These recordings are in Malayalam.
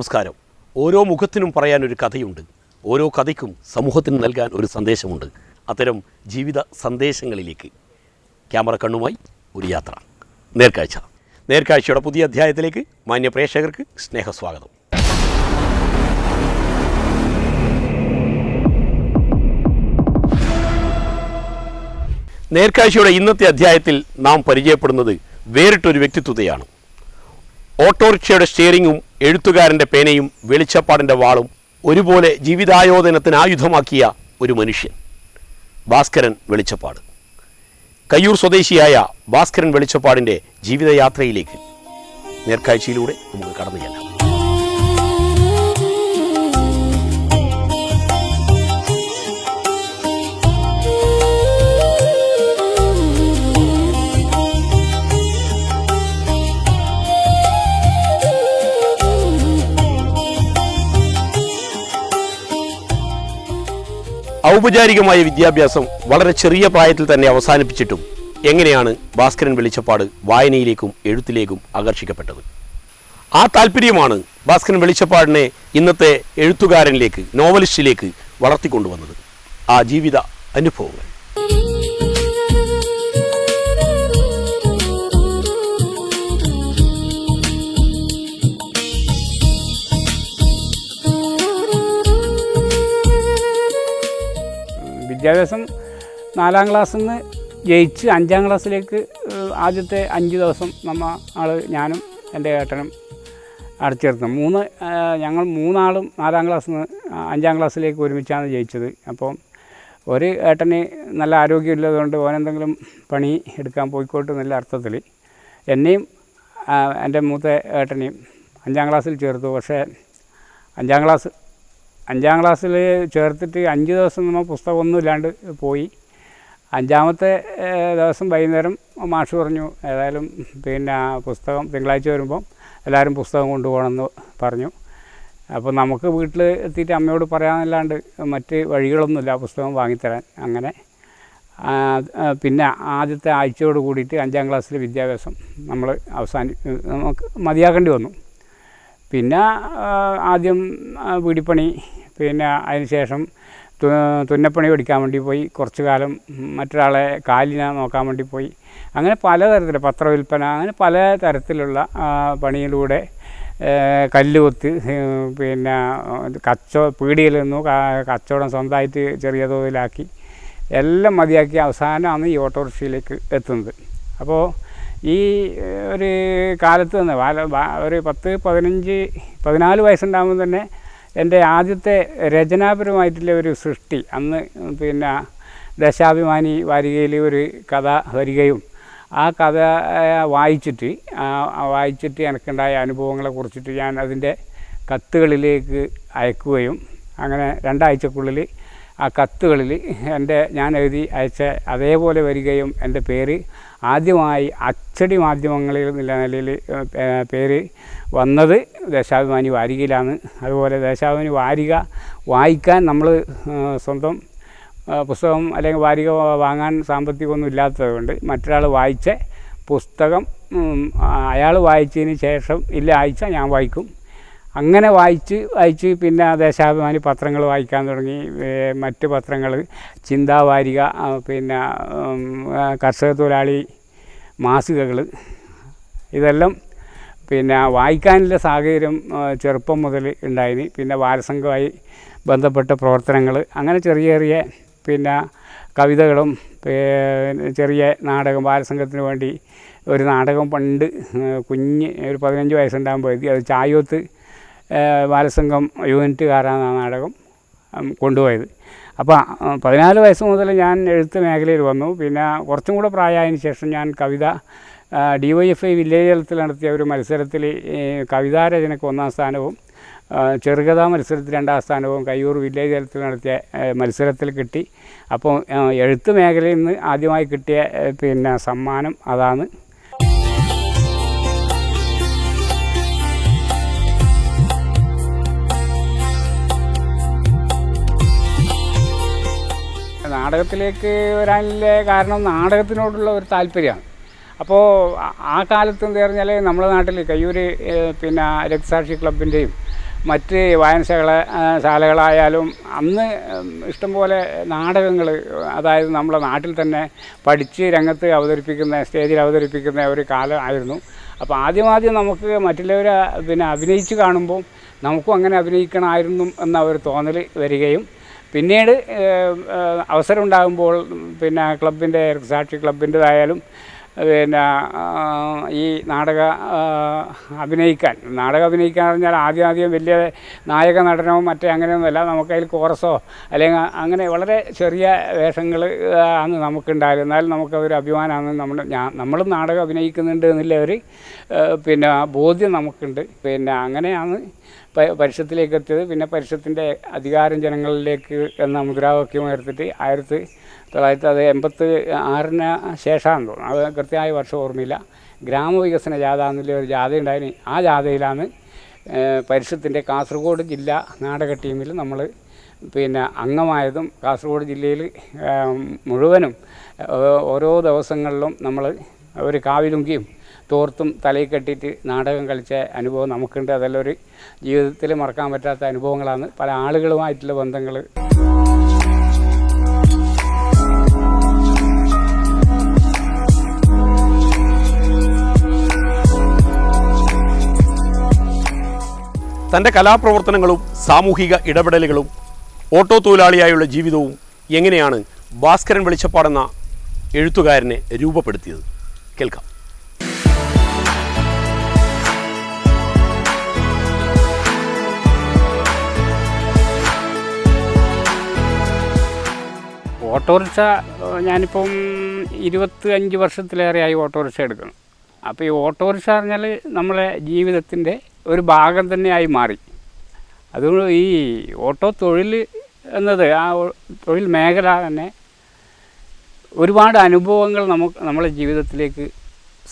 നമസ്കാരം. ഓരോ മുഖത്തിനും പറയാനൊരു കഥയുണ്ട്. ഓരോ കഥയ്ക്കും സമൂഹത്തിന് നൽകാൻ ഒരു സന്ദേശമുണ്ട്. അത്തരം ജീവിത സന്ദേശങ്ങളിലേക്ക് ക്യാമറ കണ്ണുമായി ഒരു യാത്ര. നേർക്കാഴ്ചയുടെ പുതിയ അധ്യായത്തിലേക്ക് മാന്യ പ്രേക്ഷകർക്ക് സ്നേഹസ്വാഗതം. നേർക്കാഴ്ചയുടെ ഇന്നത്തെ അധ്യായത്തിൽ നാം പരിചയപ്പെടുന്നത് വേറിട്ടൊരു വ്യക്തിത്വത്തെയാണ്. ഓട്ടോറിക്ഷയുടെ സ്റ്റിയറിങ്ങും എഴുത്തുകാരൻ്റെ പേനയും വെളിച്ചപ്പാടിൻ്റെ വാളും ഒരുപോലെ ജീവിതായോധനത്തിന് ആയുധമാക്കിയ ഒരു മനുഷ്യൻ, ഭാസ്കരൻ വെളിച്ചപ്പാട്. കയ്യൂർ സ്വദേശിയായ ഭാസ്കരൻ വെളിച്ചപ്പാടിൻ്റെ ജീവിതയാത്രയിലേക്ക് നേർക്കാഴ്ചയിലൂടെ നമുക്ക് കടന്നു ചെല്ലാം. ഔപചാരികമായ വിദ്യാഭ്യാസം വളരെ ചെറിയ പ്രായത്തിൽ തന്നെ അവസാനിപ്പിച്ചിട്ടും എങ്ങനെയാണ് ഭാസ്കരൻ വെളിച്ചപ്പാട് വായനയിലേക്കും എഴുത്തിലേക്കും ആകർഷിക്കപ്പെട്ടത്? ആ താല്പര്യമാണ് ഭാസ്കരൻ വെളിച്ചപ്പാടിനെ ഇന്നത്തെ എഴുത്തുകാരനിലേക്ക്, നോവലിസ്റ്റിലേക്ക് വളർത്തിക്കൊണ്ടുവന്നത്. ആ ജീവിത അനുഭവങ്ങൾ. വിദ്യാഭ്യാസം 4ാം ക്ലാസ്സിൽ നിന്ന് ജയിച്ച് 5ാം ക്ലാസ്സിലേക്ക് ആദ്യത്തെ 5 ദിവസം ഞാനും എൻ്റെ ഏട്ടനും അടച്ചേർന്നു. ഞങ്ങൾ 3 ആളും 4ാം ക്ലാസ്സിൽ നിന്ന് 5ാം ക്ലാസ്സിലേക്ക് ഒരുമിച്ചാണ് ജയിച്ചത്. അപ്പോൾ ഒരു ഏട്ടന് നല്ല ആരോഗ്യമില്ലതുകൊണ്ട് ഓനെന്തെങ്കിലും പണി എടുക്കാൻ പോയിക്കോട്ട് നല്ല അർത്ഥത്തിൽ എന്നെയും എൻ്റെ മൂത്ത ഏട്ടനെയും 5ാം ക്ലാസ്സിൽ ചേർത്തു. പക്ഷേ 5ാം ക്ലാസ്സിൽ ചേർത്തിട്ട് 5 ദിവസം നമ്മൾ പുസ്തകമൊന്നും ഇല്ലാണ്ട് പോയി. 5ാമത്തെ ദിവസം വൈകുന്നേരം മാഷ് പറഞ്ഞു, ഏതായാലും പുസ്തകം തിങ്കളാഴ്ച വരുമ്പം എല്ലാവരും പുസ്തകം കൊണ്ടുപോകണമെന്ന് പറഞ്ഞു. അപ്പോൾ നമുക്ക് വീട്ടിൽ എത്തിയിട്ട് അമ്മയോട് പറയാനല്ലാണ്ട് മറ്റ് വഴികളൊന്നുമില്ല പുസ്തകം വാങ്ങിത്തരാൻ. അങ്ങനെ പിന്നെ ആദ്യത്തെ ആഴ്ചയോട് കൂടിയിട്ട് 5ാം ക്ലാസ്സിലെ വിദ്യാഭ്യാസം നമുക്ക് മതിയാക്കേണ്ടി വന്നു. പിന്നെ ആദ്യം വീടിപ്പണി, പിന്നെ അതിന് ശേഷം തുന്നപ്പണി പഠിക്കാൻ വേണ്ടി പോയി. കുറച്ച് കാലം മറ്റൊരാളെ കാലിനെ നോക്കാൻ വേണ്ടി പോയി. അങ്ങനെ പലതരത്തിൽ പത്രവിൽപ്പന, അങ്ങനെ പല തരത്തിലുള്ള പണിയിലൂടെ കല്ലുകൊത്ത്, പിന്നെ പീടികയിൽ നിന്നു കച്ചവടം സ്വന്തമായിട്ട് ചെറിയ തോതിലാക്കി എല്ലാം മതിയാക്കി അവസാനമാണ് ഈ ഓട്ടോറിക്ഷയിലേക്ക് എത്തുന്നത്. അപ്പോൾ ഈ ഒരു കാലത്ത് നിന്ന് ഒരു 14 വയസ്സുണ്ടാകുമ്പോൾ തന്നെ എൻ്റെ ആദ്യത്തെ രചനാപരമായിട്ടുള്ള ഒരു സൃഷ്ടി, അന്ന് ദേശാഭിമാനി വാരികയിൽ ഒരു കഥ വരികയും ആ കഥ വായിച്ചിട്ട് എനിക്കുണ്ടായ അനുഭവങ്ങളെ കുറിച്ചിട്ട് ഞാൻ അതിൻ്റെ കത്തുകളിലേക്ക് അയക്കുകയും അങ്ങനെ 2 ആഴ്ചക്കുള്ളിൽ ആ കത്തുകളിൽ ഞാൻ എഴുതി അയച്ച അതേപോലെ വരികയും എൻ്റെ പേര് ആദ്യമായി അച്ചടി മാധ്യമങ്ങളിൽ നിലയിൽ പേര് വന്നത് ദേശാഭിമാനി വാരികയിലാണ്. അതുപോലെ ദേശാഭിമാനി വാരിക വായിക്കാൻ നമ്മൾ സ്വന്തം പുസ്തകം അല്ലെങ്കിൽ വാരിക വാങ്ങാൻ സാമ്പത്തികമൊന്നും ഇല്ലാത്തത് കൊണ്ട് മറ്റൊരാൾ വായിച്ച പുസ്തകം അയാൾ വായിച്ചതിന് ശേഷം ആഴ്ച ഞാൻ വായിക്കും. അങ്ങനെ വായിച്ച് പിന്നെ ദേശാഭിമാനി പത്രങ്ങൾ വായിക്കാൻ തുടങ്ങി. മറ്റ് പത്രങ്ങൾ, ചിന്താവാരിക, പിന്നെ കർഷക തൊഴിലാളി മാസികകൾ, ഇതെല്ലാം വായിക്കാനുള്ള സാഹചര്യം ചെറുപ്പം മുതൽ ഉണ്ടായിന്. പിന്നെ ബാലസംഘമായി ബന്ധപ്പെട്ട പ്രവർത്തനങ്ങൾ, അങ്ങനെ ചെറിയ കവിതകളും ചെറിയ നാടകം, ബാലസംഘത്തിന് വേണ്ടി ഒരു നാടകം പണ്ട് ഒരു 15 വയസ്സുണ്ടാകുമ്പോൾ എഴുതി. അത് ചായോത്ത് ബാലസംഘം യൂണിറ്റുകാരാണ് ആ നാടകം കൊണ്ടുപോയത്. അപ്പോൾ 14 വയസ്സ് മുതൽ ഞാൻ എഴുത്ത് മേഖലയിൽ വന്നു. പിന്നെ കുറച്ചും കൂടെ പ്രായമായതിന് ശേഷം ഞാൻ കവിത DYFI വില്ലേജ് തലത്തിൽ നടത്തിയ ഒരു മത്സരത്തിൽ കവിതാരചനയ്ക്ക് 1ാം സ്ഥാനവും ചെറുകഥാ മത്സരത്തിൽ 2ാം സ്ഥാനവും കയ്യൂർ വില്ലേജ് തലത്തിൽ നടത്തിയ മത്സരത്തിൽ കിട്ടി. അപ്പോൾ എഴുത്ത് മേഖലയിൽ നിന്ന് ആദ്യമായി കിട്ടിയ സമ്മാനം അതാണ്. നാടകത്തിലേക്ക് വരാനുള്ള കാരണം നാടകത്തിനോടുള്ള ഒരു താല്പര്യമാണ്. അപ്പോൾ ആ കാലത്ത് എന്താ പറഞ്ഞാൽ നമ്മുടെ നാട്ടിൽ കയ്യൂർ രക്തസാക്ഷി ക്ലബിൻ്റെയും മറ്റ് ശാലകളായാലും അന്ന് ഇഷ്ടംപോലെ നാടകങ്ങൾ, അതായത് നമ്മളെ നാട്ടിൽ തന്നെ പഠിച്ച് രംഗത്ത് അവതരിപ്പിക്കുന്ന, സ്റ്റേജിൽ അവതരിപ്പിക്കുന്ന ഒരു കാലം ആയിരുന്നു. അപ്പോൾ ആദ്യം നമുക്ക് മറ്റുള്ളവരെ അഭിനയിച്ച് കാണുമ്പോൾ നമുക്കും അങ്ങനെ അഭിനയിക്കണമായിരുന്നു എന്ന ഒരു തോന്നൽ വരികയും പിന്നീട് അവസരം ഉണ്ടാകുമ്പോൾ ക്ലബിൻ്റെ സാക്ഷി ക്ലബിൻ്റെതായാലും ഈ നാടകം അഭിനയിക്കാൻ പറഞ്ഞാൽ ആദ്യം വലിയ നായക നടനമോ മറ്റേ അങ്ങനെയൊന്നുമല്ല. നമുക്കതിൽ കോറസോ അല്ലെങ്കിൽ അങ്ങനെ വളരെ ചെറിയ വേഷങ്ങൾ ആണ് നമുക്കുണ്ടായത്. എന്നാലും നമുക്കതൊരു അഭിമാനമാണ്. നമ്മളും നാടകം അഭിനയിക്കുന്നുണ്ട് എന്നുള്ള ഒരു ബോധ്യം നമുക്കുണ്ട്. അങ്ങനെയാണ് പരിഷത്തിലേക്ക് എത്തിയത്. പിന്നെ പരിഷത്തിൻ്റെ അധികാരം ജനങ്ങളിലേക്ക് എന്ന മുദ്രാവാക്യം ഉയർത്തിയിട്ട് 1986 ശേഷമാണെന്ന് തോന്നുന്നു, അത് കൃത്യമായ വർഷം ഓർമ്മയില്ല, ഗ്രാമവികസന ജാഥ എന്നുള്ള ഒരു ജാഥ ഉണ്ടായിരുന്നു. ആ ജാഥയിലാണ് പരിഷത്തിൻ്റെ കാസർഗോഡ് ജില്ലാ നാടക ടീമിൽ നമ്മൾ അംഗമായതും. കാസർഗോഡ് ജില്ലയിൽ മുഴുവനും ഓരോ ദിവസങ്ങളിലും നമ്മൾ ഒരു കാവിലുങ്കിയും തോർത്തും തലയിൽ കെട്ടിയിട്ട് നാടകം കളിച്ച അനുഭവം നമുക്കുണ്ട്. അതെല്ലാം ഒരു ജീവിതത്തിൽ മറക്കാൻ പറ്റാത്ത അനുഭവങ്ങളാണ്. പല ആളുകളുമായിട്ടുള്ള ബന്ധങ്ങൾ. തൻ്റെ കലാപ്രവർത്തനങ്ങളും സാമൂഹിക ഇടപെടലുകളും ഓട്ടോ തൊഴിലാളിയായുള്ള ജീവിതവും എങ്ങനെയാണ് ഭാസ്കരൻ വെളിച്ചപ്പാടെന്ന എഴുത്തുകാരനെ രൂപപ്പെടുത്തിയത്? കേൾക്കാം. ഓട്ടോറിക്ഷ ഞാനിപ്പം 25 വർഷത്തിലേറെയായി ഓട്ടോറിക്ഷ എടുക്കണം. അപ്പോൾ ഈ ഓട്ടോറിക്ഷ പറഞ്ഞാൽ നമ്മളെ ജീവിതത്തിൻ്റെ ഒരു ഭാഗം തന്നെയായി മാറി. അതുകൊണ്ട് ഈ ഓട്ടോ തൊഴിൽ എന്നത്, ആ തൊഴിൽ മേഖല തന്നെ ഒരുപാട് അനുഭവങ്ങൾ നമ്മളെ ജീവിതത്തിലേക്ക്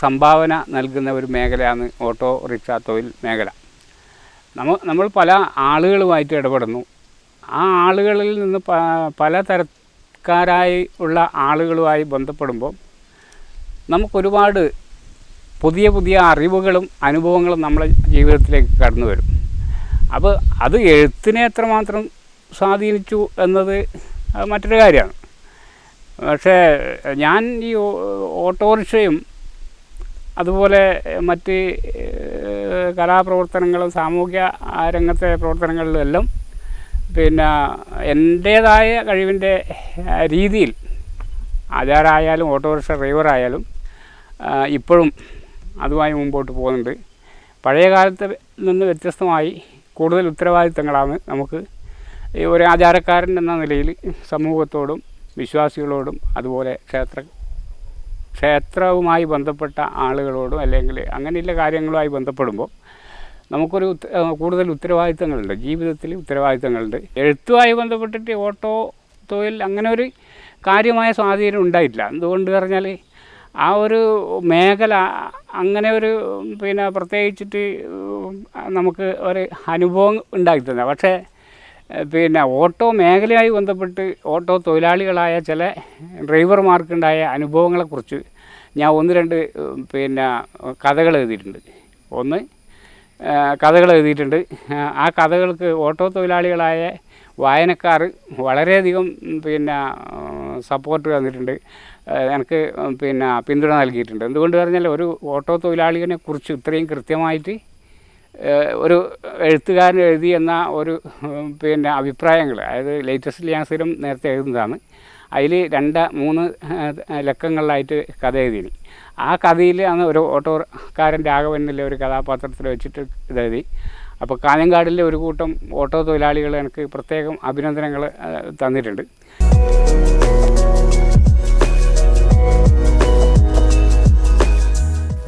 സംഭാവന നൽകുന്ന ഒരു മേഖലയാണ് ഓട്ടോറിക്ഷ തൊഴിൽ മേഖല. നമ്മൾ പല ആളുകളുമായിട്ട് ഇടപെടുന്നു. ആ ആളുകളിൽ നിന്ന് പല തരക്കാരായി ഉള്ള ആളുകളുമായി ബന്ധപ്പെടുമ്പോൾ നമുക്കൊരുപാട് പുതിയ അറിവുകളും അനുഭവങ്ങളും നമ്മളെ ജീവിതത്തിലേക്ക് കടന്നു വരും. അപ്പോൾ അത് എഴുത്തിനെ എത്രമാത്രം സ്വാധീനിച്ചു എന്നത് മറ്റൊരു കാര്യമാണ്. പക്ഷേ ഞാൻ ഈ ഓട്ടോറിക്ഷയും അതുപോലെ മറ്റ് കലാപ്രവർത്തനങ്ങളും സാമൂഹ്യ രംഗത്തെ പ്രവർത്തനങ്ങളിലും എല്ലാം എൻ്റേതായ കഴിവിൻ്റെ രീതിയിൽ ആചാരായാലും ഓട്ടോറിക്ഷ ഡ്രൈവറായാലും ഇപ്പോഴും അതുമായി മുമ്പോട്ട് പോകുന്നുണ്ട്. പഴയ കാലത്ത് നിന്ന് വ്യത്യസ്തമായി കൂടുതൽ ഉത്തരവാദിത്തങ്ങളാണ് നമുക്ക് ഒരു ആചാരക്കാരൻ എന്ന നിലയിൽ സമൂഹത്തോടും വിശ്വാസികളോടും അതുപോലെ ക്ഷേത്രവുമായി ബന്ധപ്പെട്ട ആളുകളോടും അല്ലെങ്കിൽ അങ്ങനെയുള്ള കാര്യങ്ങളുമായി ബന്ധപ്പെടുമ്പോൾ നമുക്കൊരു കൂടുതൽ ഉത്തരവാദിത്തങ്ങളുണ്ട്, ജീവിതത്തിൽ ഉത്തരവാദിത്തങ്ങളുണ്ട്. എഴുത്തുമായി ബന്ധപ്പെട്ടിട്ട് ഓട്ടോ തൊഴിൽ അങ്ങനെ ഒരു കാര്യമായ സ്വാധീനം ഉണ്ടായിട്ടില്ല. എന്തുകൊണ്ട് പറഞ്ഞാൽ ആ ഒരു മേഖല അങ്ങനെ ഒരു പ്രത്യേകിച്ചിട്ട് നമുക്ക് ഒരു അനുഭവം ഉണ്ടാക്കിത്തന്നെ. പക്ഷേ ഓട്ടോ മേഖലയായി ബന്ധപ്പെട്ട് ഓട്ടോ തൊഴിലാളികളായ ചില ഡ്രൈവർമാർക്കുണ്ടായ അനുഭവങ്ങളെക്കുറിച്ച് ഞാൻ 1-2 കഥകൾ എഴുതിയിട്ടുണ്ട്. കഥകൾ എഴുതിയിട്ടുണ്ട്. ആ കഥകൾക്ക് ഓട്ടോ തൊഴിലാളികളായ വായനക്കാർ വളരെയധികം സപ്പോർട്ട് തന്നിട്ടുണ്ട്, എനിക്ക് പിന്തുണ നൽകിയിട്ടുണ്ട്. എന്തുകൊണ്ട് പറഞ്ഞാൽ ഒരു ഓട്ടോ തൊഴിലാളിയെ കുറിച്ച് ഇത്രയും കൃത്യമായിട്ട് ഒരു എഴുത്തുകാരൻ എഴുതി എന്ന ഒരു അഭിപ്രായങ്ങൾ, അതായത് ലേറ്റസ്റ്റിൽ ഞാൻ സ്ഥിരം നേരത്തെ എഴുതുന്നതാണ്. അതിൽ 2-3 ലക്കങ്ങളിലായിട്ട് കഥ എഴുതിയിന്. ആ കഥയിൽ അന്ന് ഒരു ഓട്ടോക്കാരൻ രാഘവൻ എന്നുള്ള ഒരു കഥാപാത്രത്തിൽ വെച്ചിട്ട് ഇതെഴുതി. അപ്പോൾ കാഞ്ഞങ്ങാടിലെ ഒരു കൂട്ടം ഓട്ടോ തൊഴിലാളികൾ എനിക്ക് പ്രത്യേകം അഭിനന്ദനങ്ങൾ തന്നിട്ടുണ്ട്.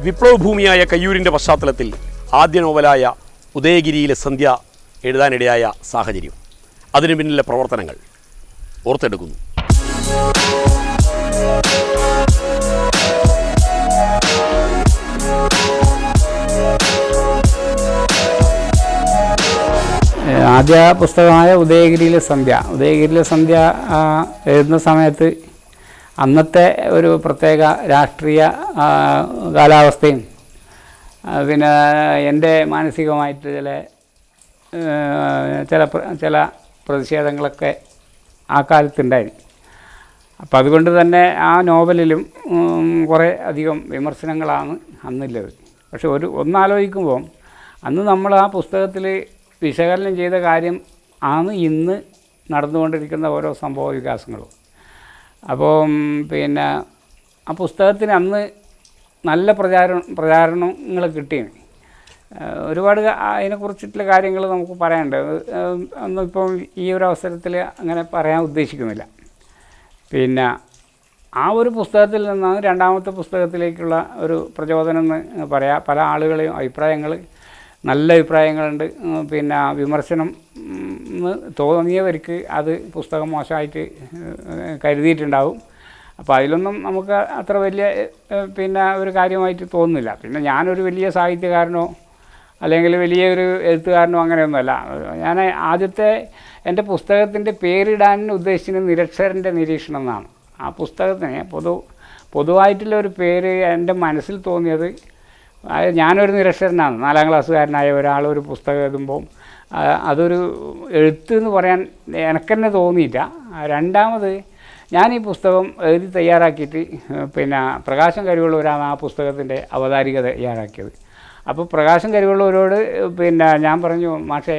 വിപ്ലവഭൂമിയായ കയ്യൂരിൻ്റെ പശ്ചാത്തലത്തിൽ ആദ്യ നോവലായ ഉദയഗിരിയിലെ സന്ധ്യ എഴുതാനിടയായ സാഹചര്യം, അതിനു പിന്നിലെ പ്രവർത്തനങ്ങൾ ഓർത്തെടുക്കുന്നു. ആദ്യ പുസ്തകമായ ഉദയഗിരിയിലെ സന്ധ്യ എഴുതുന്ന സമയത്ത് അന്നത്തെ ഒരു പ്രത്യേക രാഷ്ട്രീയ കാലാവസ്ഥയും എൻ്റെ മാനസികമായിട്ട് ചില ചില പ്രതിഷേധങ്ങളൊക്കെ ആ കാലത്തുണ്ടായി. അപ്പോൾ അതുകൊണ്ട് തന്നെ ആ നോവലിലും കുറേ അധികം വിമർശനങ്ങളാണ് അന്നുള്ളത്. പക്ഷെ ഒന്നാലോചിക്കുമ്പോൾ അന്ന് നമ്മൾ ആ പുസ്തകത്തിൽ വിശകലനം ചെയ്ത കാര്യം ആണ് ഇന്ന് നടന്നുകൊണ്ടിരിക്കുന്ന ഓരോ സംഭവ വികാസങ്ങളും. അപ്പോൾ പിന്നെ ആ പുസ്തകത്തിന് അന്ന് നല്ല പ്രചാരണങ്ങൾ കിട്ടി. ഒരുപാട് അതിനെക്കുറിച്ചിട്ടുള്ള കാര്യങ്ങൾ നമുക്ക് പറയാനുണ്ട്. ഒന്നും ഇപ്പം ഈ ഒരു അവസരത്തിൽ അങ്ങനെ പറയാൻ ഉദ്ദേശിക്കുന്നില്ല. പിന്നെ ആ ഒരു പുസ്തകത്തിൽ നിന്നാണ് രണ്ടാമത്തെ പുസ്തകത്തിലേക്കുള്ള ഒരു പ്രചോദനം എന്ന് പറയാം. പല ആളുകളെയും നല്ല അഭിപ്രായങ്ങളുണ്ട്. പിന്നെ വിമർശനം തോന്നിയവർക്ക് അത് പുസ്തകം മോശമായിട്ട് കരുതിയിട്ടുണ്ടാവും. അപ്പോൾ അതിലൊന്നും നമുക്ക് അത്ര വലിയ പിന്നെ ഒരു കാര്യമായിട്ട് തോന്നുന്നില്ല. പിന്നെ ഞാനൊരു വലിയ സാഹിത്യകാരനോ അല്ലെങ്കിൽ വലിയൊരു എഴുത്തുകാരനോ അങ്ങനെയൊന്നുമല്ല. ഞാൻ ആദ്യത്തെ എൻ്റെ പുസ്തകത്തിൻ്റെ പേരിടാൻ ഉദ്ദേശിച്ചത് നിരക്ഷരൻ്റെ നിരീക്ഷണം എന്നാണ്. ആ പുസ്തകത്തിന് പൊതുവായിട്ടുള്ള ഒരു പേര് എൻ്റെ മനസ്സിൽ തോന്നിയത്, ഞാനൊരു നിരക്ഷരനാണ്. 4ാം ക്ലാസ്സുകാരനായ ഒരാൾ ഒരു പുസ്തകം എഴുതുമ്പോൾ അതൊരു എഴുത്ത് എന്ന് പറയാൻ എനിക്കെന്നെ തോന്നിയില്ല. രണ്ടാമത് ഞാൻ ഈ പുസ്തകം എഴുതി തയ്യാറാക്കിയിട്ട് പിന്നെ പ്രകാശം കരിവുള്ളവരാണ് ആ പുസ്തകത്തിൻ്റെ അവതാരിക തയ്യാറാക്കിയത്. അപ്പോൾ പ്രകാശം കരിവുള്ളവരോട് പിന്നെ ഞാൻ പറഞ്ഞു, മാഷേ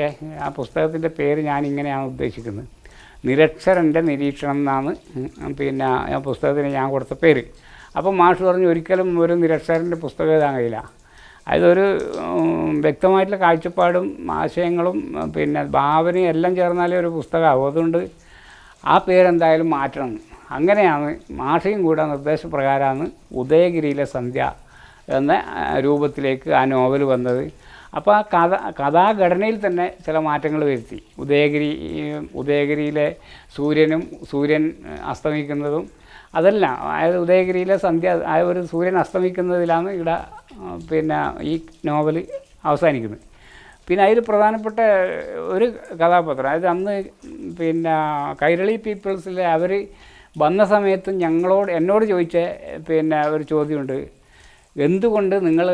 ആ പുസ്തകത്തിൻ്റെ പേര് ഞാനിങ്ങനെയാണ് ഉദ്ദേശിക്കുന്നത്, നിരക്ഷരൻ്റെ നിരീക്ഷണം എന്നാണ് പിന്നെ ആ പുസ്തകത്തിന് ഞാൻ കൊടുത്ത പേര്. അപ്പോൾ മാഷ് പറഞ്ഞു, ഒരിക്കലും ഒരു നിരക്ഷരൻ്റെ പുസ്തകം എഴുതാൻ കഴിയില്ല. അതൊരു വ്യക്തമായിട്ടുള്ള കാഴ്ചപ്പാടും ആശയങ്ങളും പിന്നെ ഭാവനയും എല്ലാം ചേർന്നാലേ ഒരു പുസ്തകമാകും. അതുകൊണ്ട് ആ പേരെന്തായാലും മാറ്റണം. അങ്ങനെയാണ് മാഷയും കൂടെ നിർദ്ദേശപ്രകാരമാണ് ഉദയഗിരിയിലെ സന്ധ്യ എന്ന രൂപത്തിലേക്ക് ആ നോവൽ വന്നത്. അപ്പോൾ ആ കഥാഘടനയിൽ തന്നെ ചില മാറ്റങ്ങൾ വരുത്തി. ഉദയഗിരിയിലെ സൂര്യൻ അസ്തമിക്കുന്നതും അതെല്ലാം, അതായത് ഉദയഗിരിയിലെ സന്ധ്യ ആ ഒരു സൂര്യൻ അസ്തമിക്കുന്നതിലാണ് ഇവിടെ പിന്നെ ഈ നോവൽ അവസാനിക്കുന്നത്. പിന്നെ അതിൽ പ്രധാനപ്പെട്ട ഒരു കഥാപാത്രം, അതായത് അന്ന് പിന്നെ കൈരളി പീപ്പിൾസിലെ അവർ വന്ന സമയത്ത് എന്നോട് ചോദിച്ച പിന്നെ ഒരു ചോദ്യമുണ്ട്, എന്തുകൊണ്ട് നിങ്ങൾ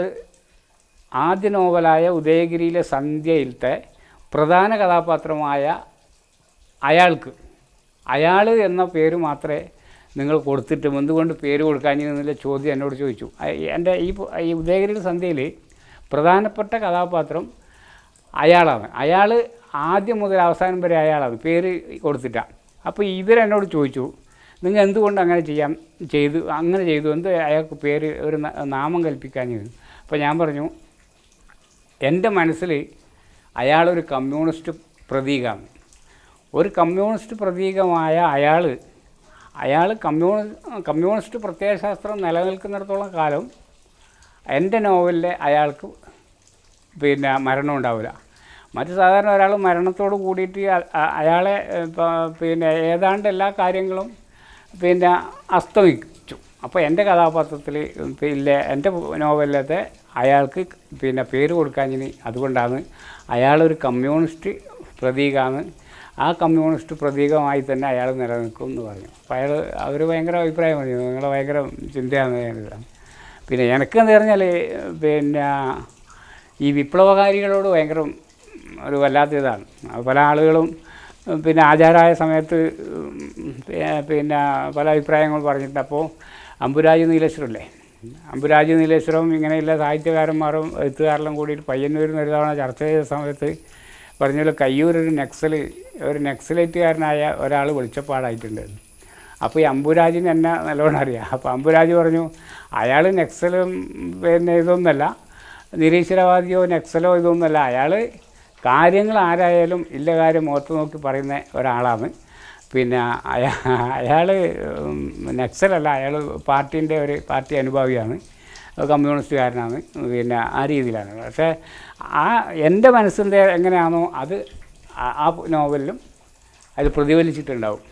ആദ്യ നോവലായ ഉദയഗിരിയിലെ സന്ധ്യയിലത്തെ പ്രധാന കഥാപാത്രമായ അയാൾ എന്ന പേര് മാത്രമേ നിങ്ങൾ കൊടുത്തിട്ടും എന്തുകൊണ്ട് പേര് കൊടുക്കാഞ്ഞെന്നുള്ള ചോദ്യം എന്നോട് ചോദിച്ചു. എൻ്റെ ഈ ഉദയഗിരിയിലെ സന്ധ്യയിൽ പ്രധാനപ്പെട്ട കഥാപാത്രം അയാളാണ്. അയാൾ ആദ്യം മുതൽ അവസാനം വരെ അയാളാണ്, പേര് കൊടുത്തിട്ടാണ്. അപ്പോൾ ഇവരെന്നോട് ചോദിച്ചു, നിങ്ങൾ എന്തുകൊണ്ട് അങ്ങനെ ചെയ്തു, എന്ത് അയാൾക്ക് പേര് ഒരു നാമം കൽപ്പിക്കാഞ്ഞത്? അപ്പോൾ ഞാൻ പറഞ്ഞു, എൻ്റെ മനസ്സിൽ അയാളൊരു കമ്മ്യൂണിസ്റ്റ് പ്രതീകമാണ്. ഒരു കമ്മ്യൂണിസ്റ്റ് പ്രതീകമായ അയാൾ കമ്മ്യൂണിസ്റ്റ് പ്രത്യയശാസ്ത്രം നിലനിൽക്കുന്നിടത്തോളം കാലം എൻ്റെ നോവലിൽ അയാൾക്ക് പിന്നെ മരണം ഉണ്ടാവില്ല. മറ്റ് സാധാരണ ഒരാൾ മരണത്തോട് കൂടിയിട്ട് അയാളെ പിന്നെ ഏതാണ്ട് എല്ലാ കാര്യങ്ങളും പിന്നെ അസ്തമിച്ചു. അപ്പോൾ എൻ്റെ കഥാപാത്രത്തിൽ പിന്നെ എൻ്റെ നോവലിലത്തെ അയാൾക്ക് പിന്നെ പേര് കൊടുക്കാഞ്ഞിന് അതുകൊണ്ടാണ് അയാളൊരു കമ്മ്യൂണിസ്റ്റ് പ്രതീകമാണ്, ആ കമ്മ്യൂണിസ്റ്റ് പ്രതീകമായി തന്നെ അയാൾ നിലനിൽക്കും എന്ന് പറഞ്ഞു. അപ്പോൾ അവർ ഭയങ്കര അഭിപ്രായം പറഞ്ഞു, നിങ്ങളെ ഭയങ്കര ചിന്തയാണ് ഞാനിതാണ്. പിന്നെ എനിക്കെന്ന് പറഞ്ഞാൽ പിന്നെ ഈ വിപ്ലവകാരികളോട് ഭയങ്കര ഒരു വല്ലാത്ത ഇതാണ്. പല ആളുകളും പിന്നെ ആചാരായ സമയത്ത് പിന്നെ പല അഭിപ്രായങ്ങൾ പറഞ്ഞിട്ടുണ്ട്. അപ്പോൾ അമ്പുരാജ് നീലേശ്വരം ഇങ്ങനെയുള്ള സാഹിത്യകാരന്മാരും എഴുത്തുകാരെല്ലാം കൂടിയിട്ട് പയ്യന്നൂരിൽ ഒരു തവണ ചർച്ച ചെയ്ത സമയത്ത് പറഞ്ഞാൽ കയ്യൂർ ഒരു നക്സലേറ്റുകാരനായ ഒരാൾ വെളിച്ചപ്പാടായിട്ടുണ്ട്. അപ്പോൾ ഈ അമ്പുരാജിന് എന്നെ നല്ലോണം അറിയാം. അപ്പോൾ അമ്പുരാജ് പറഞ്ഞു, അയാൾ നക്സലും പിന്നെ ഇതൊന്നുമല്ല, നിരീശ്വരവാദിയോ നക്സലോ ഇതൊന്നുമല്ല, അയാൾ കാര്യങ്ങൾ ആരായാലും ഇല്ല കാര്യം മുഖത്ത് നോക്കി പറയുന്ന ഒരാളാണ്. പിന്നെ അയാൾ നക്സലല്ല, അയാൾ പാർട്ടി അനുഭാവിയാണ്, കമ്മ്യൂണിസ്റ്റുകാരനാണ്, പിന്നെ ആ രീതിയിലാണ്. പക്ഷേ എൻ്റെ മനസ്സിൻ്റെ എങ്ങനെയാണോ അത് ആ നോവലിലും അത് പ്രതിഫലിച്ചിട്ടുണ്ടാവും.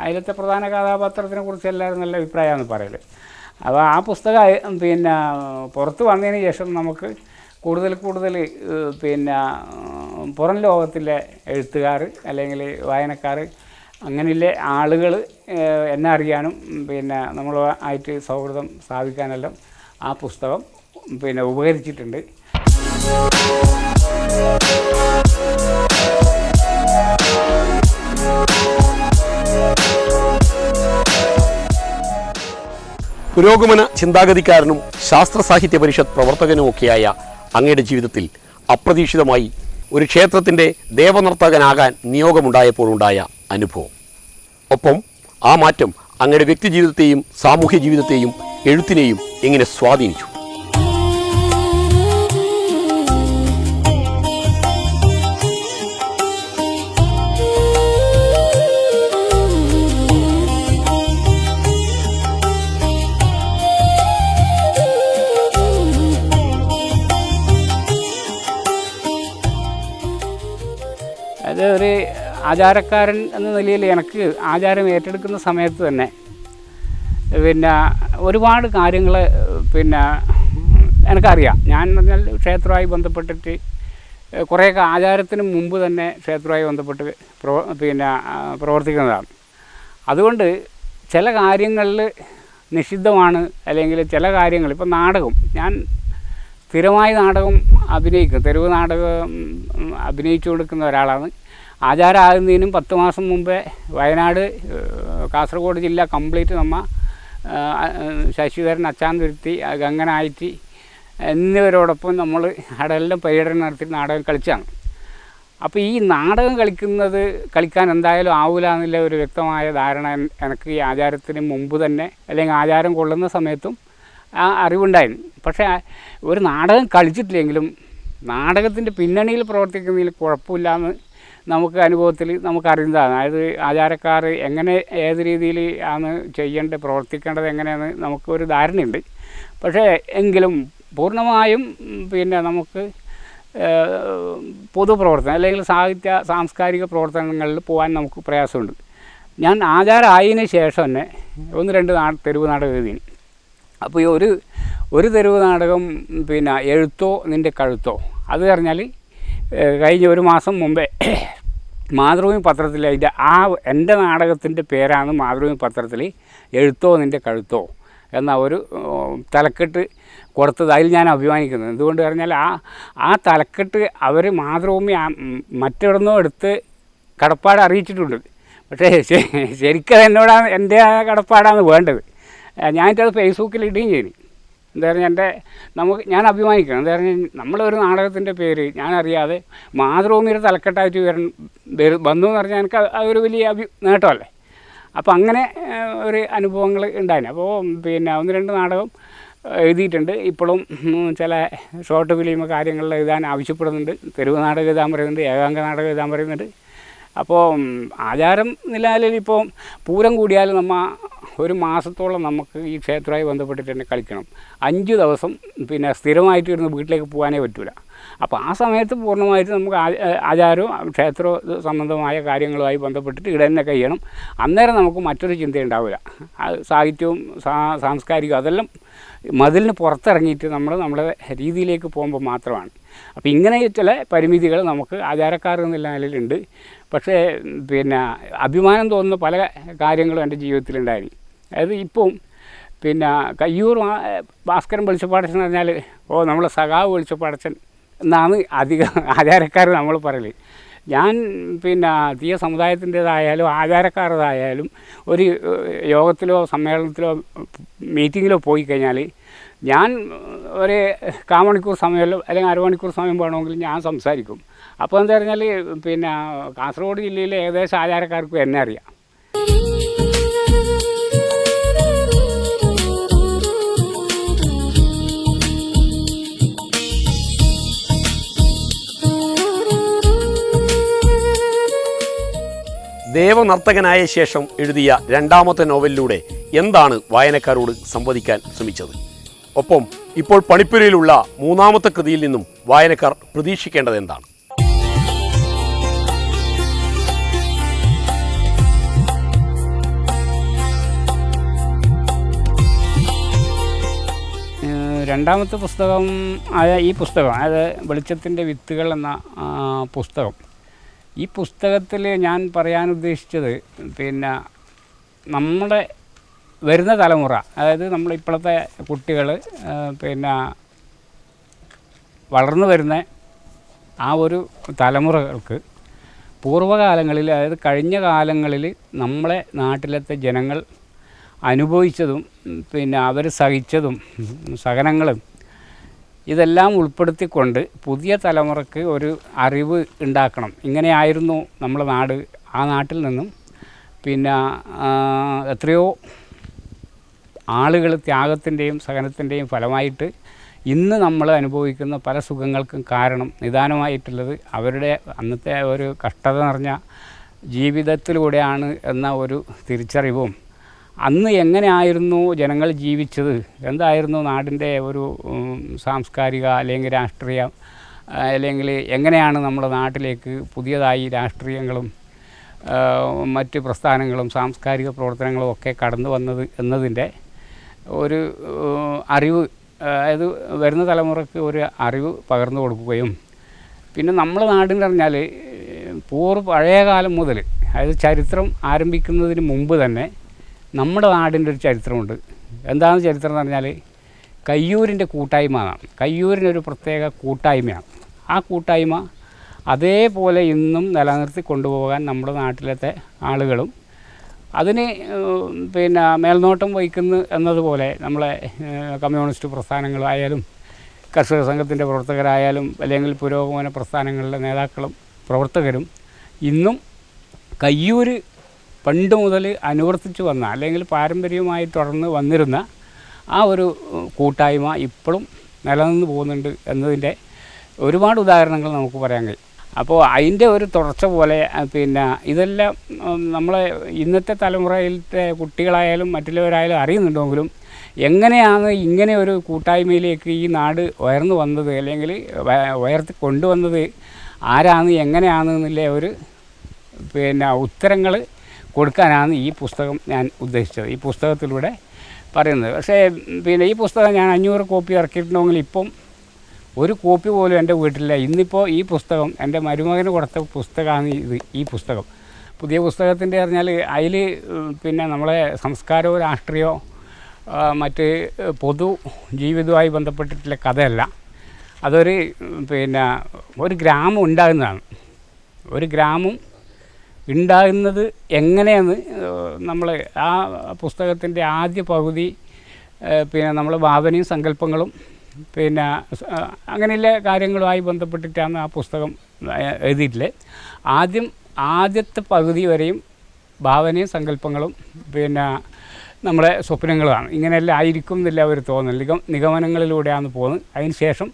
അതിലത്തെ പ്രധാന കഥാപാത്രത്തിനെ കുറിച്ച് എല്ലാവരും നല്ല അഭിപ്രായമാണ് പറയൽ. അപ്പോൾ ആ പുസ്തകം പിന്നെ പുറത്ത് വന്നതിന് ശേഷം നമുക്ക് കൂടുതൽ പിന്നെ പുറം ലോകത്തിലെ എഴുത്തുകാർ അല്ലെങ്കിൽ വായനക്കാർ അങ്ങനെയുള്ള ആളുകൾ എന്നെ അറിയാനും പിന്നെ നമ്മളുമായിട്ട് സൗഹൃദം സ്ഥാപിക്കാനെല്ലാം ആ പുസ്തകം പിന്നെ ഉപകരിച്ചിട്ടുണ്ട്. പുരോഗമന ചിന്താഗതിക്കാരനും ശാസ്ത്ര സാഹിത്യ പരിഷത്ത് പ്രവർത്തകനുമൊക്കെയായ അങ്ങയുടെ ജീവിതത്തിൽ അപ്രതീക്ഷിതമായി ഒരു ക്ഷേത്രത്തിൻ്റെ ദേവനർത്തകനാകാൻ നിയോഗമുണ്ടായപ്പോഴുണ്ടായ അനുഭവം, ഒപ്പം ആ മാറ്റം അങ്ങയുടെ വ്യക്തി ജീവിതത്തെയും സാമൂഹ്യ ജീവിതത്തെയും എഴുത്തിനെയും എങ്ങനെ സ്വാധീനിച്ചു? അത് ഒരു ആചാരക്കാരൻ എന്ന നിലയിൽ എനിക്ക് ആചാരം ഏറ്റെടുക്കുന്ന സമയത്ത് തന്നെ പിന്നെ ഒരുപാട് കാര്യങ്ങൾ പിന്നെ എനിക്കറിയാം. ഞാൻ പറഞ്ഞാൽ ക്ഷേത്രവുമായി ബന്ധപ്പെട്ടിട്ട് കുറേയൊക്കെ ആചാരത്തിന് മുമ്പ് തന്നെ ക്ഷേത്രവുമായി ബന്ധപ്പെട്ട് പ്രവർത്തിക്കുന്നതാണ്. അതുകൊണ്ട് ചില കാര്യങ്ങളിൽ നിഷിദ്ധമാണ്, അല്ലെങ്കിൽ ചില കാര്യങ്ങൾ ഇപ്പോൾ നാടകം, ഞാൻ സ്ഥിരമായി നാടകം അഭിനയിക്കും, തെരുവ് നാടകം അഭിനയിച്ചു കൊടുക്കുന്ന ഒരാളാണ്. ആചാരമാകുന്നതിനും 10 മാസം മുമ്പേ വയനാട്, കാസർഗോഡ് ജില്ല കംപ്ലീറ്റ് ശശിധരൻ, അച്ചാന്തുരുത്തി, ഗംഗനായിറ്റി എന്നിവരോടൊപ്പം നമ്മൾ അവിടെയെല്ലാം പര്യടനം നടത്തി നാടകം കളിച്ചാണ്. അപ്പോൾ ഈ നാടകം കളിക്കാൻ എന്തായാലും ആവില്ല എന്നുള്ള ഒരു വ്യക്തമായ ധാരണ എനിക്ക് ഈ ആചാരത്തിന് മുമ്പ് തന്നെ, അല്ലെങ്കിൽ ആചാരം കൊള്ളുന്ന സമയത്തും ആ അറിവുണ്ടായിരുന്നു. പക്ഷേ ഒരു നാടകം കളിച്ചിട്ടില്ലെങ്കിലും നാടകത്തിൻ്റെ പിന്നണിയിൽ പ്രവർത്തിക്കുന്നതിൽ കുഴപ്പമില്ലാന്ന് നമുക്ക് അനുഭവത്തിൽ നമുക്കറിയുന്നതാണ്. അതായത് ആചാരക്കാർ എങ്ങനെ ഏത് രീതിയിൽ ആണ് ചെയ്യേണ്ടത്, പ്രവർത്തിക്കേണ്ടത് എങ്ങനെയാണ് നമുക്കൊരു ധാരണയുണ്ട്. പക്ഷേ എങ്കിലും പൂർണ്ണമായും നമുക്ക് പൊതുപ്രവർത്തനം അല്ലെങ്കിൽ സാംസ്കാരിക പ്രവർത്തനങ്ങളിൽ പോകാൻ നമുക്ക് പ്രയാസമുണ്ട്. ഞാൻ ആചാരമായതിന് ശേഷം തന്നെ 1-2 തെരുവ് നാടകം എഴുതി. അപ്പോൾ ഈ ഒരു തെരുവ് നാടകം എഴുത്തോ നിൻ്റെ കഴുത്തോ, അത് പറഞ്ഞാൽ കഴിഞ്ഞ 1 മാസം മുമ്പേ മാതൃഭൂമി പത്രത്തിൽ എൻ്റെ നാടകത്തിൻ്റെ പേരാണ് മാതൃഭൂമി പത്രത്തിൽ എഴുത്തോ നിൻ്റെ കഴുത്തോ എന്ന ഒരു തലക്കെട്ട് കൊടുത്തത്. അതിൽ ഞാൻ അഭിമാനിക്കുന്നത് എന്തുകൊണ്ട് പറഞ്ഞാൽ ആ തലക്കെട്ട് അവർ മാതൃഭൂമി മറ്റെവിടുന്നോ എടുത്ത് കടപ്പാട് അറിയിച്ചിട്ടുണ്ട്. പക്ഷേ ശരിക്കും എന്നോടാണ് എൻ്റെ കടപ്പാടാണ് വേണ്ടത്. ഞാനിട്ടത് ഫേസ്ബുക്കിൽ ഇടുകയും ചെയ്തു. എന്താ പറഞ്ഞാൽ ഞാൻ അഭിമാനിക്കണം. എന്താ പറഞ്ഞാൽ നമ്മളൊരു നാടകത്തിൻ്റെ പേര് ഞാനറിയാതെ മാതൃഭൂമിയുടെ തലക്കെട്ടായിട്ട് വന്നു എന്ന് പറഞ്ഞാൽ എനിക്ക് അതൊരു വലിയ നേട്ടമല്ലേ. അപ്പോൾ അങ്ങനെ ഒരു അനുഭവങ്ങൾ ഉണ്ടായിരുന്നു. അപ്പോൾ 1-2 നാടകം എഴുതിയിട്ടുണ്ട്. ഇപ്പോഴും ചില ഷോർട്ട് ഫിലിം കാര്യങ്ങളിൽ എഴുതാൻ ആവശ്യപ്പെടുന്നുണ്ട്. തെരുവ് നാടകം എഴുതാൻ പറയുന്നുണ്ട്, ഏകാംഗ നാടകം എഴുതാൻ പറയുന്നുണ്ട്. അപ്പോൾ ആചാരം നിലയിൽ ഇപ്പോൾ പൂരം കൂടിയാൽ 1 മാസത്തോളം നമുക്ക് ഈ ക്ഷേത്രവുമായി ബന്ധപ്പെട്ടിട്ട് തന്നെ കളിക്കണം. 5 ദിവസം സ്ഥിരമായിട്ട് ഇരുന്ന് വീട്ടിലേക്ക് പോകാനേ പറ്റില്ല. അപ്പോൾ ആ സമയത്ത് പൂർണ്ണമായിട്ട് നമുക്ക് ആചാരവും ക്ഷേത്ര സംബന്ധമായ കാര്യങ്ങളുമായി ബന്ധപ്പെട്ടിട്ട് ഇവിടെ തന്നെ കഴിയണം. അന്നേരം നമുക്ക് മറ്റൊരു ചിന്തയുണ്ടാവില്ല. സാഹിത്യവും സാംസ്കാരികവും അതെല്ലാം മതിലിന് പുറത്തിറങ്ങിയിട്ട് നമ്മുടെ രീതിയിലേക്ക് പോകുമ്പോൾ മാത്രമാണ്. അപ്പോൾ ഇങ്ങനെ ചില പരിമിതികൾ നമുക്ക് ആചാരക്കാർ എന്നുള്ള നിലയിലുണ്ട്. പക്ഷേ അഭിമാനം തോന്നുന്ന പല കാര്യങ്ങളും എൻ്റെ ജീവിതത്തിലുണ്ടായിരുന്നു. അതായത് ഇപ്പം കയ്യൂർ ഭാസ്കരൻ വെളിച്ചപ്പാടച്ചൻ എന്ന് പറഞ്ഞാൽ നമ്മൾ സഖാവ് വെളിച്ചപ്പാടച്ചൻ എന്നാണ് അധികം ആചാരക്കാർ നമ്മൾ പറയൽ. ഞാൻ തീയ സമുദായത്തിൻ്റേതായാലും ആചാരക്കാരതായാലും ഒരു യോഗത്തിലോ സമ്മേളനത്തിലോ മീറ്റിങ്ങിലോ പോയി കഴിഞ്ഞാൽ ഞാൻ ഒരു 1/4 മണിക്കൂർ സമയമല്ലോ അല്ലെങ്കിൽ 1/2 മണിക്കൂർ സമയം വേണമെങ്കിൽ ഞാൻ സംസാരിക്കും. അപ്പോൾ എന്താ പറഞ്ഞാൽ കാസർഗോഡ് ജില്ലയിലെ ഏകദേശം ആചാരക്കാർക്കും എന്നെ അറിയാം. ദേവനർത്തകനായ ശേഷം എഴുതിയ 2ാമത്തെ നോവലിലൂടെ എന്താണ് വായനക്കാരോട് സംവദിക്കാൻ ശ്രമിച്ചത്? ഒപ്പം ഇപ്പോൾ പണിപ്പുരയിലുള്ള 3ാമത്തെ കൃതിയിൽ നിന്നും വായനക്കാർ പ്രതീക്ഷിക്കേണ്ടത് എന്താണ്? രണ്ടാമത്തെ പുസ്തകം ഈ പുസ്തകം, അതായത് വെളിച്ചത്തിൻ്റെ വിത്തുകൾ എന്ന പുസ്തകം. ഈ പുസ്തകത്തിൽ ഞാൻ പറയാൻ ഉദ്ദേശിച്ചത് നമ്മുടെ വരുന്ന തലമുറ, അതായത് നമ്മളിപ്പോഴത്തെ കുട്ടികൾ വളർന്നു വരുന്ന ആ ഒരു തലമുറകൾക്ക് പൂർവ്വകാലങ്ങളിൽ, അതായത് കഴിഞ്ഞ കാലങ്ങളിൽ നമ്മളെ നാട്ടിലത്തെ ജനങ്ങൾ അനുഭവിച്ചതും പിന്നെ അവർ സഹിച്ചതും സഹനങ്ങളും ഇതെല്ലാം ഉൾപ്പെടുത്തിക്കൊണ്ട് പുതിയ തലമുറക്ക് ഒരു അറിവ് ഉണ്ടാക്കണം. ഇങ്ങനെയായിരുന്നു നമ്മുടെ നാട്. ആ നാട്ടിൽ നിന്നും പിന്നെ എത്രയോ ആളുകൾ ത്യാഗത്തിൻ്റെയും സഹനത്തിൻ്റെയും ഫലമായിട്ട് ഇന്ന് നമ്മൾ അനുഭവിക്കുന്ന പല സുഖങ്ങൾക്കും കാരണം നിദാനമായിട്ടുള്ളത് അവരുടെ അന്നത്തെ ഒരു കഷ്ടത നിറഞ്ഞ ജീവിതത്തിലൂടെയാണ് എന്ന ഒരു തിരിച്ചറിവും, അന്ന് എങ്ങനെയായിരുന്നു ജനങ്ങൾ ജീവിച്ചത്, എന്തായിരുന്നു നാടിൻ്റെ ഒരു സാംസ്കാരിക അല്ലെങ്കിൽ രാഷ്ട്രീയ, അല്ലെങ്കിൽ എങ്ങനെയാണ് നമ്മുടെ നാട്ടിലേക്ക് പുതിയതായി രാഷ്ട്രീയങ്ങളും മറ്റ് പ്രസ്ഥാനങ്ങളും സാംസ്കാരിക പ്രവർത്തനങ്ങളും ഒക്കെ കടന്നു വന്നത് എന്നതിൻ്റെ ഒരു അറിവ്, അതായത് വരുന്ന തലമുറയ്ക്ക് ഒരു അറിവ് പകർന്നു കൊടുക്കുകയും, പിന്നെ നമ്മുടെ നാടെന്ന് പറഞ്ഞാൽ പഴയ കാലം മുതൽ, അതായത് ചരിത്രം ആരംഭിക്കുന്നതിന് മുമ്പ് തന്നെ നമ്മുടെ നാടിൻ്റെ ഒരു ചരിത്രമുണ്ട്. എന്താണ് ചരിത്രം എന്ന് പറഞ്ഞാൽ കയ്യൂരിൻ്റെ കൂട്ടായ്മ എന്നാണ്. കയ്യൂരിനൊരു പ്രത്യേക കൂട്ടായ്മയാണ്. ആ കൂട്ടായ്മ അതേപോലെ ഇന്നും നിലനിർത്തി കൊണ്ടുപോകാൻ നമ്മുടെ നാട്ടിലത്തെ ആളുകളും അതിന് പിന്നെ മേൽനോട്ടം വഹിക്കുന്നു എന്നതുപോലെ നമ്മളെ കമ്മ്യൂണിസ്റ്റ് പ്രസ്ഥാനങ്ങളായാലും കർഷക സംഘത്തിൻ്റെ പ്രവർത്തകരായാലും അല്ലെങ്കിൽ പുരോഗമന പ്രസ്ഥാനങ്ങളിലെ നേതാക്കളും പ്രവർത്തകരും ഇന്നും കയ്യൂര് പണ്ട് മുതൽ അനുവർത്തിച്ച് വന്ന അല്ലെങ്കിൽ പാരമ്പര്യമായി തുടർന്ന് വന്നിരുന്ന ആ ഒരു കൂട്ടായ്മ ഇപ്പോഴും നിലനിന്ന് പോകുന്നുണ്ട് എന്നതിൻ്റെ ഒരുപാട് ഉദാഹരണങ്ങൾ നമുക്ക് പറയാൻ കഴിയും. അപ്പോൾ അതിൻ്റെ ഒരു തുടർച്ച പോലെ പിന്നെ ഇതെല്ലാം നമ്മളെ ഇന്നത്തെ തലമുറയിലത്തെ കുട്ടികളായാലും മറ്റുള്ളവരായാലും അറിയുന്നുണ്ടെങ്കിലും എങ്ങനെയാണ് ഇങ്ങനെ ഒരു കൂട്ടായ്മയിലേക്ക് ഈ നാട് ഉയർന്നു വന്നത്, അല്ലെങ്കിൽ ഉയർത്തി കൊണ്ടുവന്നത് ആരാണ്, എങ്ങനെയാണ് എന്നുള്ള ഒരു പിന്നെ ഉത്തരങ്ങൾ കൊടുക്കാനാണ് ഈ പുസ്തകം ഞാൻ ഉദ്ദേശിച്ചത്, ഈ പുസ്തകത്തിലൂടെ പറയുന്നത്. പക്ഷേ പിന്നെ ഈ പുസ്തകം ഞാൻ 500 കോപ്പി ഇറക്കിയിട്ടുണ്ടെങ്കിൽ ഇപ്പം ഒരു കോപ്പി പോലും എൻ്റെ വീട്ടിലില്ല. ഇന്നിപ്പോൾ ഈ പുസ്തകം എൻ്റെ മരുമകന് കൊടുത്ത പുസ്തകമാണ് ഈ പുസ്തകം. പുതിയ പുസ്തകത്തിൻ്റെ പറഞ്ഞാൽ അതിൽ പിന്നെ നമ്മളെ സംസ്കാരമോ രാഷ്ട്രീയമോ മറ്റ് പൊതു ജീവിതവുമായി ബന്ധപ്പെട്ടിട്ടുള്ള കഥയല്ല. അതൊരു പിന്നെ ഒരു ഗ്രാമം ഉണ്ടാകുന്നതാണ്. ഒരു ഗ്രാമം ഉണ്ടാകുന്നത് എങ്ങനെയെന്ന് നമ്മൾ ആ പുസ്തകത്തിൻ്റെ ആദ്യ പകുതി പിന്നെ നമ്മൾ ഭാവനയും സങ്കല്പങ്ങളും പിന്നെ അങ്ങനെയുള്ള കാര്യങ്ങളുമായി ബന്ധപ്പെട്ടിട്ടാണ് ആ പുസ്തകം എഴുതിയിട്ടുള്ളത്. ആദ്യത്തെ പകുതി വരെയും ഭാവനയും സങ്കല്പങ്ങളും പിന്നെ നമ്മളെ സ്വപ്നങ്ങളാണ്. ഇങ്ങനെയെല്ലാം ആയിരിക്കും എന്നില്ല ഒരു തോന്നൽ, നിഗമനങ്ങളിലൂടെയാണ് പോകുന്നത്. അതിന് ശേഷം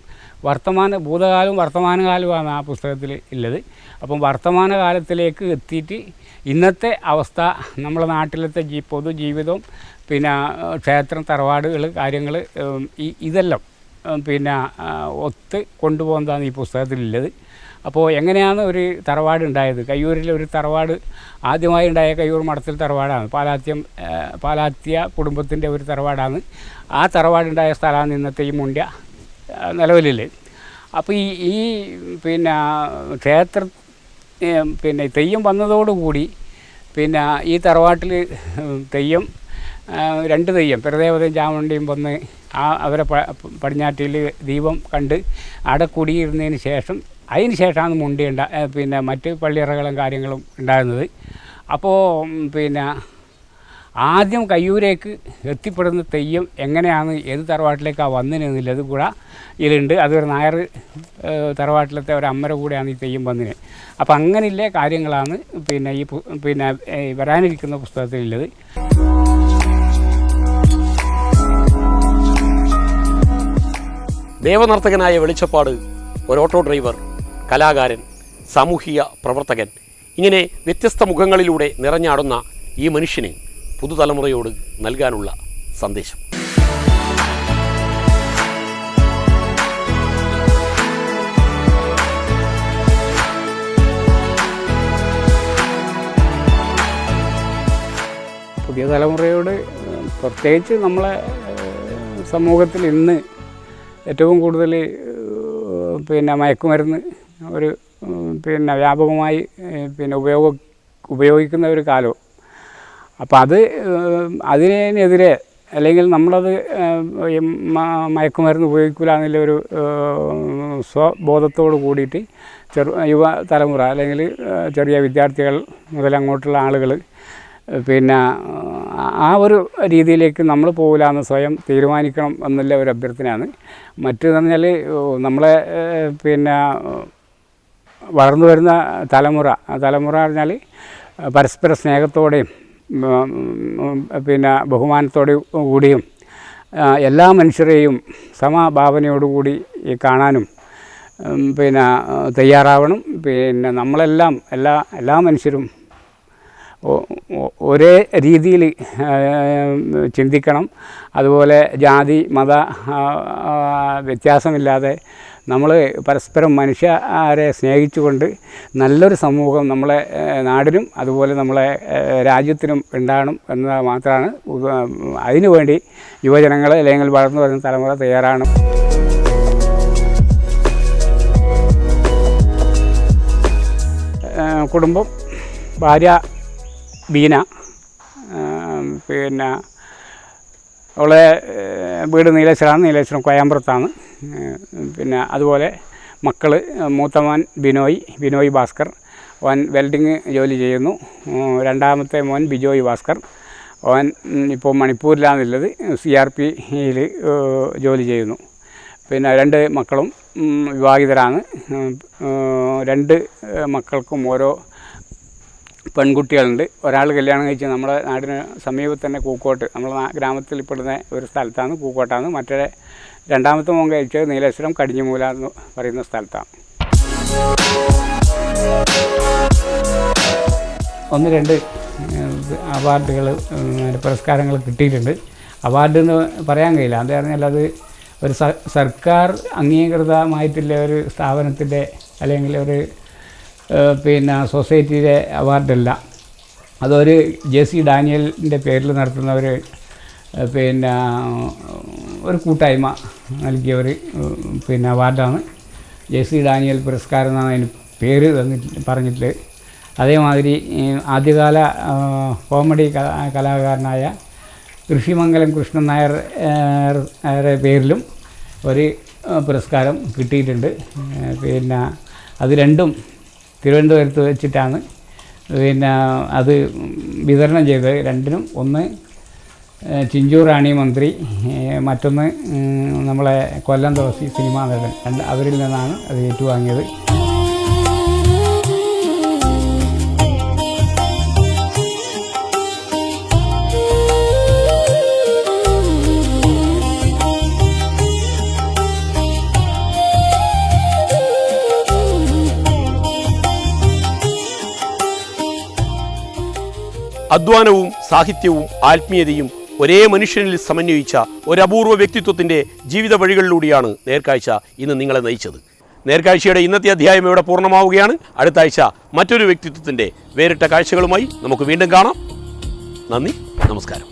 ഭൂതകാലവും വർത്തമാനകാലവുമാണ് ആ പുസ്തകത്തിൽ ഉള്ളത്. അപ്പം വർത്തമാനകാലത്തിലേക്ക് എത്തിയിട്ട് ഇന്നത്തെ അവസ്ഥ, നമ്മുടെ നാട്ടിലത്തെ പൊതുജീവിതവും പിന്നെ ക്ഷേത്രം, തറവാടുകൾ, കാര്യങ്ങൾ ഇതെല്ലാം പിന്നെ ഒത്ത് കൊണ്ടുപോകുന്നതാണ് ഈ പുസ്തകത്തിലുള്ളത്. അപ്പോൾ എങ്ങനെയാണ് ഒരു തറവാട് ഉണ്ടായത്? കയ്യൂരിലെ ഒരു തറവാട് ആദ്യമായി ഉണ്ടായ കയ്യൂർ മഠത്തിൽ തറവാടാണ്. പാലാത്യ കുടുംബത്തിൻ്റെ ഒരു തറവാടാണ്. ആ തറവാടുണ്ടായ സ്ഥലമാണ് ഇന്നത്തെ ഈ മുണ്ട്യ നിലവിലുള്ളത്. അപ്പോൾ ഈ പിന്നെ ക്ഷേത്ര പിന്നെ തെയ്യം വന്നതോടുകൂടി പിന്നെ ഈ തറവാട്ടിൽ തെയ്യം 2 തെയ്യം പെരദേവതയും ചാമുണ്ടിയും വന്ന് അവരെ പടിഞ്ഞാറ്റിൽ ദീപം കണ്ട് അവിടെ കുടിയിരുന്നതിന് ശേഷം അതിന് ശേഷമാണ് മുണ്ടി പിന്നെ മറ്റ് പള്ളിയറകളും കാര്യങ്ങളും ഉണ്ടാകുന്നത്. അപ്പോൾ പിന്നെ ആദ്യം കയ്യൂരേക്ക് എത്തിപ്പെടുന്ന തെയ്യം എങ്ങനെയാണ്, ഏത് തറവാട്ടിലേക്കാണ് വന്നിനെന്നുള്ളത് കൂടെ ഇതിലുണ്ട്. അതൊരു നായർ തറവാട്ടിലത്തെ ഒരു അമ്മര കൂടെയാണ് ഈ തെയ്യം വന്നിന്. അപ്പം അങ്ങനെയുള്ള കാര്യങ്ങളാണ് പിന്നെ പിന്നെ വരാനിരിക്കുന്ന പുസ്തകത്തിലുള്ളത്. ദേവനർത്തകനായ വെളിച്ചപ്പാട് ഒരു ഓട്ടോ ഡ്രൈവർ, കലാകാരൻ, സാമൂഹിക പ്രവർത്തകൻ, ഇങ്ങനെ വ്യത്യസ്ത മുഖങ്ങളിലൂടെ നിറഞ്ഞാടുന്ന ഈ മനുഷ്യന് പുതുതലമുറയോട് നൽകാനുള്ള സന്ദേശം. പുതിയ തലമുറയോട് പ്രത്യേകിച്ച് നമ്മളെ സമൂഹത്തിൽ ഇന്ന് ഏറ്റവും കൂടുതൽ പിന്നെ മയക്കുമരുന്ന് ഒരു പിന്നെ വ്യാപകമായി പിന്നെ ഉപയോഗിക്കുന്ന ഒരു കാലവും. അപ്പോൾ അതിനെതിരെ അല്ലെങ്കിൽ നമ്മളത് മയക്കുമരുന്ന് ഉപയോഗിക്കില്ല എന്നുള്ള ഒരു സ്വബോധത്തോട് കൂടിയിട്ട് യുവ തലമുറ അല്ലെങ്കിൽ ചെറിയ വിദ്യാർത്ഥികൾ മുതൽ അങ്ങോട്ടുള്ള ആളുകൾ പിന്നെ ആ ഒരു രീതിയിലേക്ക് നമ്മൾ പോകില്ല എന്ന് സ്വയം തീരുമാനിക്കണം എന്നുള്ള ഒരു അഭ്യർത്ഥനയാണ്. മറ്റേന്ന് പറഞ്ഞാൽ നമ്മളെ പിന്നെ വളർന്നു വരുന്ന തലമുറ പറഞ്ഞാൽ പരസ്പര സ്നേഹത്തോടെയും പിന്നെ ബഹുമാനത്തോടു കൂടിയും എല്ലാ മനുഷ്യരെയും സമഭാവനയോടുകൂടി കാണാനും പിന്നെ തയ്യാറാവണം. പിന്നെ നമ്മളെല്ലാം എല്ലാ മനുഷ്യരും ഒരേ രീതിയിൽ ചിന്തിക്കണം. അതുപോലെ ജാതി മത വ്യത്യാസമില്ലാതെ നമ്മൾ പരസ്പരം മനുഷ്യരെ സ്നേഹിച്ചുകൊണ്ട് നല്ലൊരു സമൂഹം നമ്മളെ നാടിനും അതുപോലെ നമ്മളെ രാജ്യത്തിനും ഉണ്ടാകണം എന്നത് മാത്രമാണ്. അതിനുവേണ്ടി യുവജനങ്ങൾ അല്ലെങ്കിൽ വളർന്നു വരുന്ന തലമുറ തയ്യാറാണ്. കുടുംബം, ഭാര്യ ബീന, പിന്നെ അവളെ വീട് നീലേശ്വരം കോയമ്പുറത്താണ്. പിന്നെ അതുപോലെ മക്കൾ, മൂത്തമോൻ ബിനോയ് ഭാസ്കർ, അവൻ വെൽഡിങ് ജോലി ചെയ്യുന്നു. രണ്ടാമത്തെ മോൻ ബിജോയ് ഭാസ്കർ, അവൻ ഇപ്പോൾ മണിപ്പൂരിലാണുള്ളത്, CRPയിൽ ജോലി ചെയ്യുന്നു. പിന്നെ 2 മക്കളും വിവാഹിതരാണ്. 2 മക്കൾക്കും ഓരോ പെൺകുട്ടികളുണ്ട്. ഒരാൾ കല്യാണം കഴിച്ച് നമ്മുടെ നാടിന് സമീപത്ത് തന്നെ കൂക്കോട്ട്, നമ്മളെ ഗ്രാമത്തിൽ പെടുന്ന ഒരു സ്ഥലത്താണ്, കൂക്കോട്ടാണ്. മറ്റേ രണ്ടാമത്തെ മോൻ കഴിച്ചത് നീലേശ്വരം കടിഞ്ഞുമൂല എന്ന് പറയുന്ന സ്ഥലത്താണ്. 1-2 അവാർഡുകൾ പുരസ്കാരങ്ങൾ കിട്ടിയിട്ടുണ്ട്. അവാർഡ് എന്ന് പറയാൻ കഴിയില്ല. അത് പറഞ്ഞാൽ അത് ഒരു സർക്കാർ അംഗീകൃതമായിട്ടുള്ള ഒരു സ്ഥാപനത്തിൻ്റെ അല്ലെങ്കിൽ ഒരു പിന്നെ സൊസൈറ്റിയുടെ അവാർഡല്ല. അതൊരു JC ഡാനിയലിൻ്റെ പേരിൽ നടത്തുന്ന ഒരു പിന്നെ ഒരു കൂട്ടായ്മ നൽകിയ ഒരു പിന്നെ അവാർഡാണ്. JC ഡാനിയൽ പുരസ്കാരം എന്നാണ് അതിന് പേര് പറഞ്ഞിട്ടുള്ളത്. അതേമാതിരി ആദ്യകാല കോമഡി കലാകാരനായ ഋഷിമംഗലം കൃഷ്ണൻ നായരുടെ പേരിലും ഒരു പുരസ്കാരം കിട്ടിയിട്ടുണ്ട്. പിന്നെ അത് രണ്ടും തിരുവനന്തപുരത്ത് വെച്ചിട്ടാണ് പിന്നെ അത് വിതരണം ചെയ്തത്. രണ്ടിനും ഒന്ന് ചിഞ്ചു റാണി മന്ത്രി, മറ്റൊന്ന് നമ്മളെ കൊല്ലം തുളസി സിനിമാ നടൻ, അവരിൽ നിന്നാണ് അത് ഏറ്റുവാങ്ങിയത്. അധ്വാനവും സാഹിത്യവും ആത്മീയതയും ഒരേ മനുഷ്യനിൽ സമന്വയിച്ച ഒരു അപൂർവ വ്യക്തിത്വത്തിൻ്റെ ജീവിത വഴികളിലൂടെയാണ് നേർക്കാഴ്ച ഇന്ന് നിങ്ങളെ നയിച്ചത്. നേർക്കാഴ്ചയുടെ ഇന്നത്തെ അധ്യായം ഇവിടെ പൂർണ്ണമാവുകയാണ്. അടുത്ത ആഴ്ച മറ്റൊരു വ്യക്തിത്വത്തിൻ്റെ വേറിട്ട കാഴ്ചകളുമായി നമുക്ക് വീണ്ടും കാണാം. നന്ദി, നമസ്കാരം.